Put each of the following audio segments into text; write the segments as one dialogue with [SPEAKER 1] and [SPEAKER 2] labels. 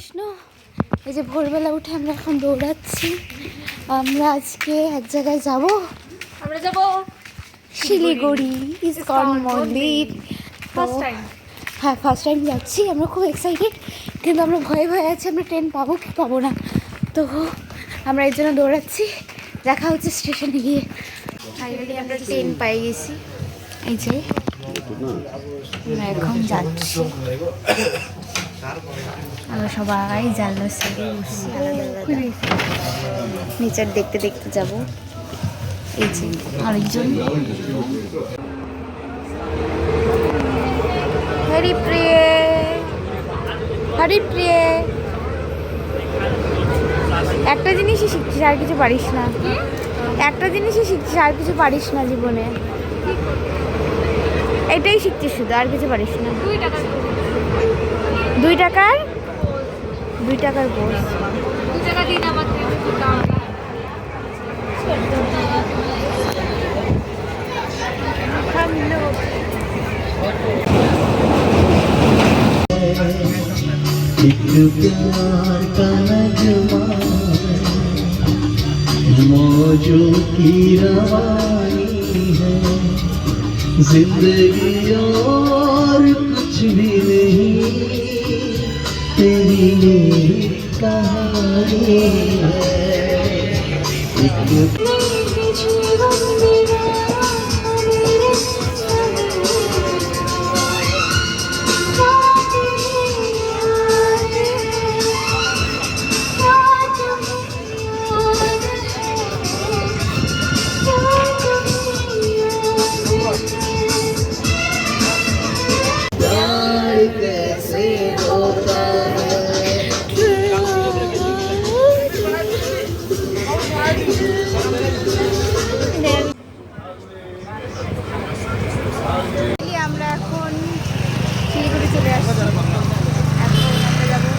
[SPEAKER 1] কৃষ্ণ। এই যে ভোরবেলা উঠে আমরা এখন দৌড়াচ্ছি। আমরা আজকে এক জায়গায় যাব।
[SPEAKER 2] আমরা যাব
[SPEAKER 1] শিলিগুড়ি ইসকন মন্দির।
[SPEAKER 2] First time.
[SPEAKER 1] হ্যাঁ, ফার্স্ট টাইম যাচ্ছি। আমরা খুব এক্সাইটেড, কিন্তু আমরা ভয়ে ভয়ে আছি আমরা ট্রেন পাবো কি পাবো না। তো আমরা এর জন্য দৌড়াচ্ছি। দেখা হচ্ছে স্টেশনে গিয়ে। ফাইনালি আমরা ট্রেন পেয়ে গেছি। এই যে আমরা এখন যাচ্ছি। আমরা সবাই জানলার সাইডে বসছি, আলাদা আলাদা নেচার দেখতে দেখতে যাব। এই যে আরেকজন হরিপ্রিয়ে, হরিপ্রিয়ে। একটা জিনিসই শিখছিস, আর কিছু পারিস না। একটা জিনিসই শিখছিস, আর কিছু পারিস না জীবনে। এটাই শিখছিস শুধু, আর কিছু পারিস না। 2 টাকার 2 টাকার বোস।
[SPEAKER 2] 2 টাকা দিন আমাকে।
[SPEAKER 1] हम लोग
[SPEAKER 3] एक प्यार का नगमा मौजों की रवानी है, जिंदगी और कुछ भी नहीं, तेरी मेरी कहानी है।
[SPEAKER 1] আমরা এখন শিলিগুড়ি চলে আসছি। এখন আমরা যাবো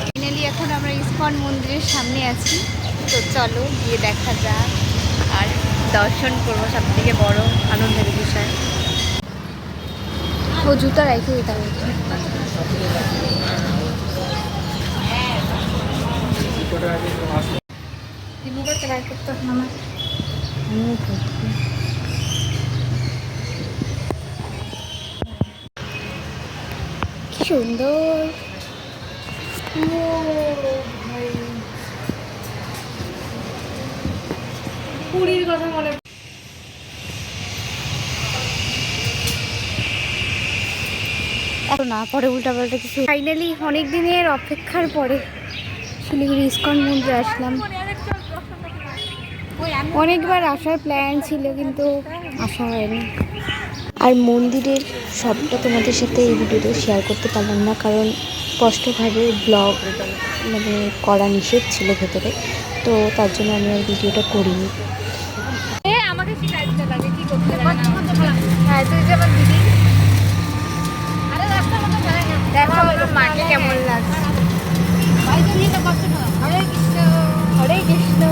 [SPEAKER 1] ফাইনালি। এখন আমরা ইসকন মন্দিরের সামনে আছি। তো চলো গিয়ে দেখা যাক আর দর্শন করবো, সব থেকে বড় আনন্দের বিষয়। ও জুতা রেখে দিতে হবে। কি সুন্দর।
[SPEAKER 2] পুরীর কথা মনে
[SPEAKER 1] এত না পরে উল্টাপাল্টা কিছু। ফাইনালি অনেক দিনের অপেক্ষার পরে শিলিগুড়ি ইসকন মন্দিরে আসলাম। অনেকবার আসার প্ল্যান ছিল, কিন্তু আসা হয়নি। আর মন্দিরের সবটা তোমাদের সাথে এই ভিডিওতে শেয়ার করতে পারলাম না, কারণ স্পষ্টভাবে ব্লগ করা নিষেধ ছিল ভেতরে। তো তার জন্য আমি আর ভিডিওটা করিনি।
[SPEAKER 2] আমাকে শিখাইতে লাগে কি করতে লাগে।
[SPEAKER 1] হ্যাঁ, তুই যে আমার দিদি।
[SPEAKER 2] আরে রাস্তা মতো যায় না।
[SPEAKER 1] দেখো আমার মাকে কেমন লাগছে।
[SPEAKER 2] বাইরে নিয়ে তো কষ্ট না। হরে কৃষ্ণ,
[SPEAKER 1] হরে কৃষ্ণ।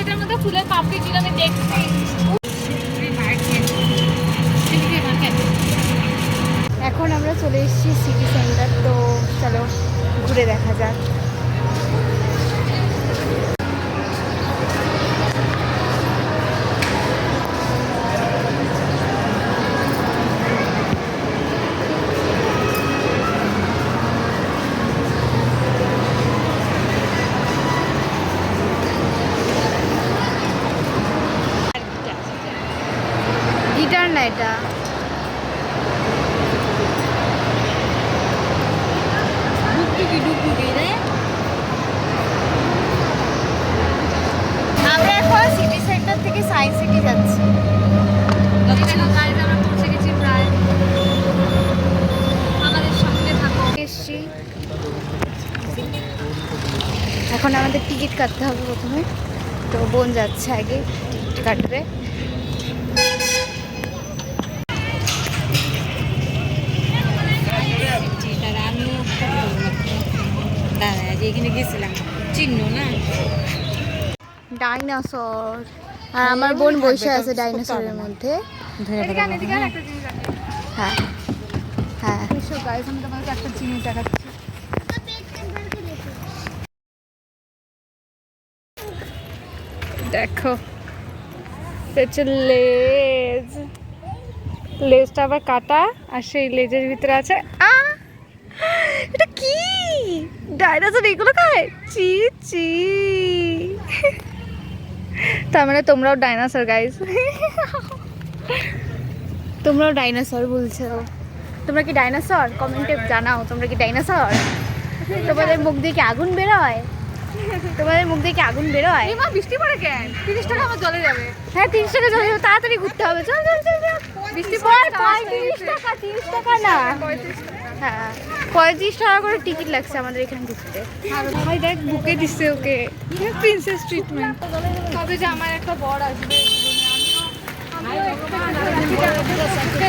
[SPEAKER 2] এটার মধ্যে ফুলের পাপড়ি ছিল, আমি দেখছি।
[SPEAKER 1] এখন আমরা চলে এসেছি সিটি সেন্টার। তো চলো ঘুরে দেখা যাক। গিটার না এটা, আমরা এখন সিটি সেন্টার থেকে সায়েন্স সিটি যাচ্ছি।
[SPEAKER 2] আমরা পৌঁছে গেছি প্রায়। আমাদের সঙ্গে থাকো।
[SPEAKER 1] এসছি। এখন আমাদের টিকিট কাটতে হবে প্রথমে। তো বোন যাচ্ছে আগে টিকিট কাটবে।
[SPEAKER 2] দাদা এখানে গেছিলাম, চিহ্ন না।
[SPEAKER 1] ডাইনোসর আর আমার বোন বসে আছে ডাইনোসরের মধ্যে।
[SPEAKER 2] এদিকে আন, এদিকে আন, একটা জিনিস আছে।
[SPEAKER 1] হ্যাঁ হ্যাঁ
[SPEAKER 2] এসো গাইস, আমি তোমাকে একটা জিনিস দেখাচ্ছি। দেখো, এটা হচ্ছে লেজ। লেজটা আবার কাটা, আর সেই লেজের ভিতরে আছে এটা কি? ডাইনোসর এগুলো খায়? চি চি। তার মানে তোমরাও ডাইনোসর গাইস।
[SPEAKER 1] তোমরাও ডাইনোসর বলছো? তোমরা কি ডাইনোসর? কমেন্টে জানাও তোমরা কি ডাইনোসর। তোমাদের মুখ দিয়ে কি আগুন বেরোয়? তোমাদের মুখ দিয়ে কি আগুন বেরোয়?
[SPEAKER 2] মা বৃষ্টি পড়ে কেন? 30 টাকা আমার জলে যাবে।
[SPEAKER 1] হ্যাঁ 30 টাকা চলে যাবে, তাড়াতাড়ি ঘুরতে হবে। চল চল চল চল।
[SPEAKER 2] বৃষ্টি পড়ে
[SPEAKER 1] 35 টাকা, 30 টাকা না।
[SPEAKER 2] 35 টাকা।
[SPEAKER 1] হ্যাঁ 35 টাকা করে টিকিট লাগছে আমাদের এখানে ঘুরতে।
[SPEAKER 2] আর ভাই দেখ বুকে দিচ্ছে ওকে, প্রিন্সেস ট্রিটমেন্ট। তবে যে আমার একটা বর আসবে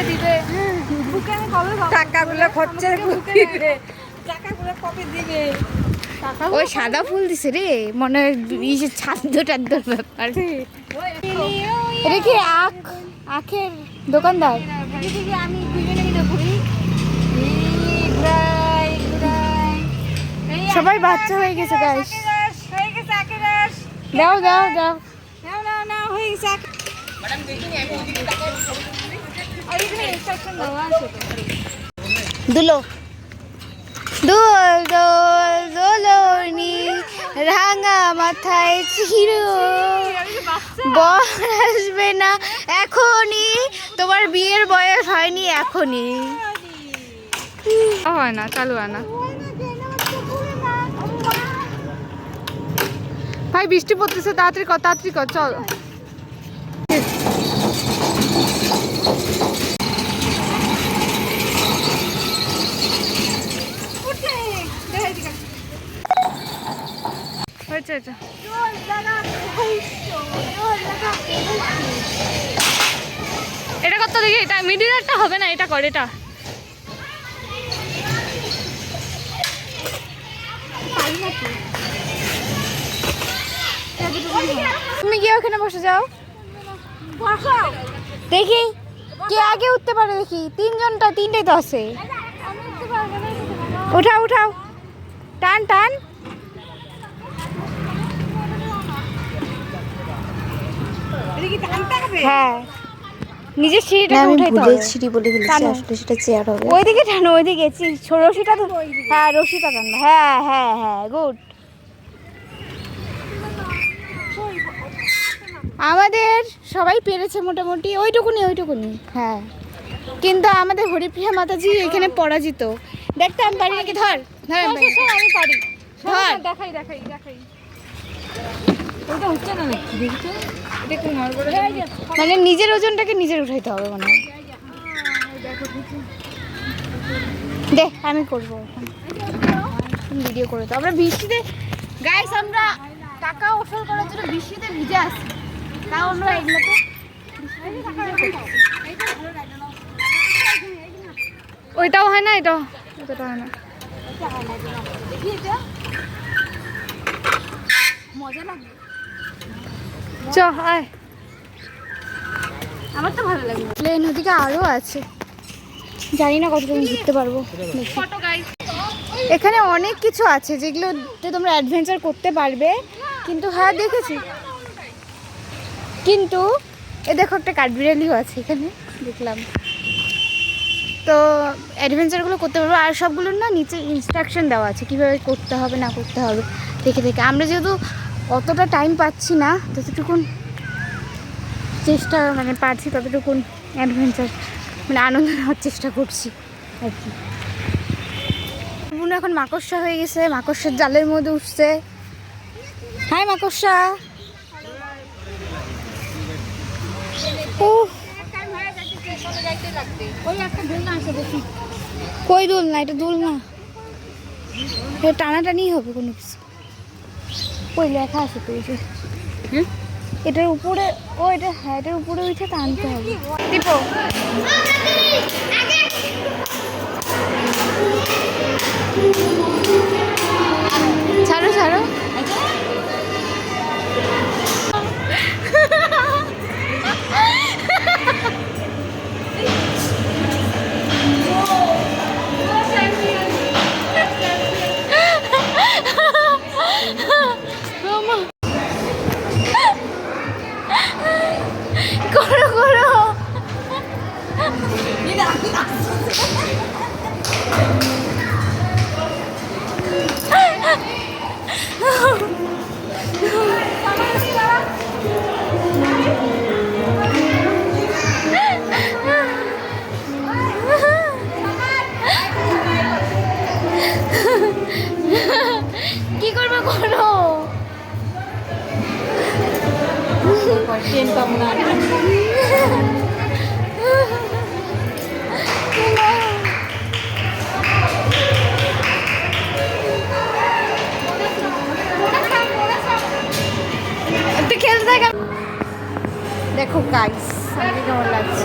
[SPEAKER 2] দিবে বুকে, আমি কবে
[SPEAKER 4] টাকাগুলো খরচা দিবে, টাকাগুলো কবে দিবে?
[SPEAKER 1] ওই সাদা ফুল দিছে রে, মনে হয় ইসে ছাদ্য টাদ্যর ব্যাপার। এটা কি আখের দোকানদার?
[SPEAKER 4] আমি দুজনে মিলে ঘুরি।
[SPEAKER 1] সবাই বাচ্চা হয়ে গেছে গাইস।
[SPEAKER 4] হয়ে গেছে আখের রস।
[SPEAKER 1] দাও দাও দাও।
[SPEAKER 4] নাও নাও নাও, হয়ে গেছে আখের। আর এখানে ইনস্ট্রাকশন দেওয়া আছে তো।
[SPEAKER 1] দুলো দোল দোল দোলনি রাঙা মাথায় চির, বর আসবে না এখনই, তোমার বিয়ের বয়স হয়নি এখনই।
[SPEAKER 2] হয় না, চালু হয় না। ভাই বৃষ্টি পড়তেছে, তাড়াতাড়ি কর, তাড়াতাড়ি কর, চল। হয়েছে এটা। এটা কত দেখি, এটা মিডিয়ারটা হবে না, এটা কর, এটা।
[SPEAKER 1] তুমি গিয়ে ওখানে বসে যাও, দেখি কে আগে উঠতে পারে। দেখি তিনটাই তো আছে। উঠাও উঠাও, টান টান। হ্যাঁ নিজের সিঁড়িটা উঠাইতে হবে।
[SPEAKER 5] সিঁড়ি বলে ফেলেছি,
[SPEAKER 1] টানো।
[SPEAKER 5] আসলে সেটা চেয়ার হবে।
[SPEAKER 1] ওইদিকে টানো, ওইদিকে রশিটা তো। হ্যাঁ রশিটা টানো, হ্যাঁ হ্যাঁ হ্যাঁ গুড। আমাদের সবাই পেরেছে মোটামুটি, ওইটুকুনি। হ্যাঁ কিন্তু আমাদের হরিপ্রিয়া মাতাজি এখানে পরাজিত। দেখতে আমি পারি নাকি? ধর ধর আমি পারি।
[SPEAKER 2] আমি পারি।
[SPEAKER 1] ধর।
[SPEAKER 2] দেখাই।
[SPEAKER 4] ওটা হচ্ছে না নাকি? দেখি তো।
[SPEAKER 2] এটা একটু নড়বড়ে।
[SPEAKER 1] মানে নিজের ওজনটাকে নিজের উঠাইতে হবে মনে হয়। দেখ আমি করবো এখন, ভিডিও করে তো। আমরা বৃষ্টিতে গাইস, আমরা টাকা ওসল করার জন্য বৃষ্টিতে ভিজে আসি, তাও আমরা এগুলোতে
[SPEAKER 2] ওইটাও হয় না, এটাও হয় না।
[SPEAKER 1] মজা লাগে।
[SPEAKER 2] চ আয়।
[SPEAKER 1] আমার তো ভালো লাগে। প্লেন ওদিকে আরও আছে, জানি না কতটুকু ঘুরতে পারবো।
[SPEAKER 2] Photo guys.
[SPEAKER 1] এখানে অনেক কিছু আছে যেগুলোতে তোমরা অ্যাডভেঞ্চার করতে পারবে, কিন্তু হ্যাঁ দেখেছি। কিন্তু এ দেখো একটা কাঠবিড়ালিও আছে এখানে, দেখলাম তো। অ্যাডভেঞ্চারগুলো করতে পারবো, আর সবগুলোর না নিচে ইনস্ট্রাকশন দেওয়া আছে কীভাবে করতে হবে না করতে হবে দেখে। আমরা যেহেতু অতটা টাইম পাচ্ছি না, ততটুকুন চেষ্টা মানে পারছি ততটুকুন অ্যাডভেঞ্চার মানে আনন্দ নেওয়ার চেষ্টা করছি আর কি। বোন এখন মাকড়সা হয়ে গেছে, মাকড়সার জালের মধ্যে উঠছে। হাই মাকড়সা। কই দোল না, এটা দোল না, এটা টানাটানি হবে কোনো কিছু। ওই লেখা আছে তো, এটার উপরে, ও এটা হ্যাঁ এটার উপরে উঠে টানতে হবে। দীপো ছাড়ো ছাড়ো।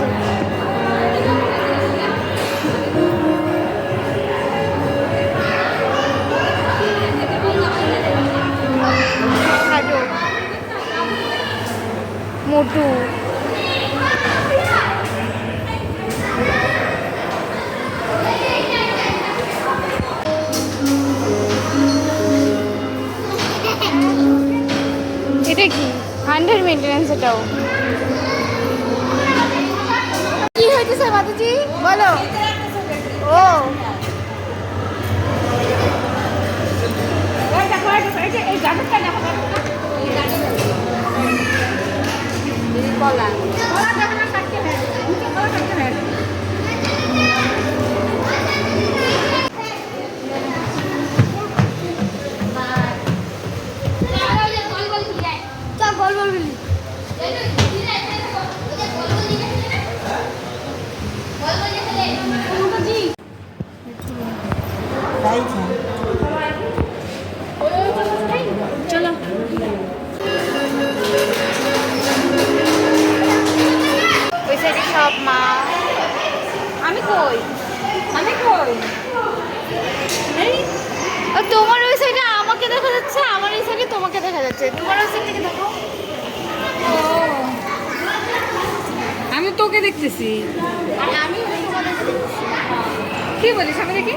[SPEAKER 1] আছে। খাটো মোটু এটা কি আন্ডার মেনটেন্যান্স এটাও কি হয়েছে স্যার মাতাজি বলো ও ওই সাইডে সব মা
[SPEAKER 4] আমি কই আমি কই
[SPEAKER 1] আর তোমার ওই সাইডে আমাকে দেখা যাচ্ছে আমার এই সাইডে তোমাকে দেখা যাচ্ছে তোমার ওই সাইড থেকে দেখো
[SPEAKER 4] আমি তোকে দেখতেছি
[SPEAKER 1] আর আমি তোমাদেরকে দেখছি
[SPEAKER 4] কি বলিস আমি দেখি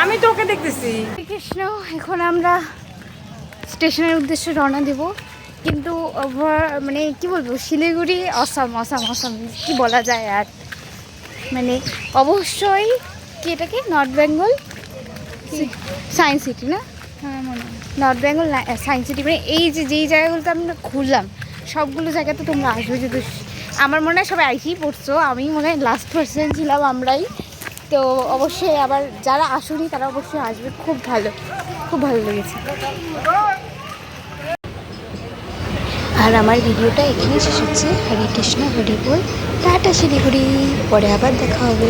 [SPEAKER 4] আমি তোকে দেখতেছি
[SPEAKER 1] কৃষ্ণ এখন আমরা স্টেশনের উদ্দেশ্যে রওনা দেব কিন্তু মানে কি বলবো শিলিগুড়ি অসাম অসাম অসাম কি বলা যায় আর মানে অবশ্যই কি এটা কি নর্থ বেঙ্গল সায়েন্স সিটি না
[SPEAKER 2] হ্যাঁ মনে হয়।
[SPEAKER 1] নর্থ বেঙ্গল সায়েন্স সিটি মানে এই যে যেই জায়গাগুলোতে আমরা ঘুরলাম সবগুলো জায়গাতে তোমরা আসবে যদি আমার মনে হয় সবাই আইসেই পড়ছো আমি মনে হয় লাস্ট পার্সন ছিলাম আমরাই তো অবশ্যই আবার যারা আসেনি তারা অবশ্যই আসবে খুব ভালো লেগেছে আর আমার ভিডিওটা এখানেই শেষ হচ্ছে হরে কৃষ্ণ হরি বল টাটা শিলিগুড়ি পরে আবার দেখা হবে।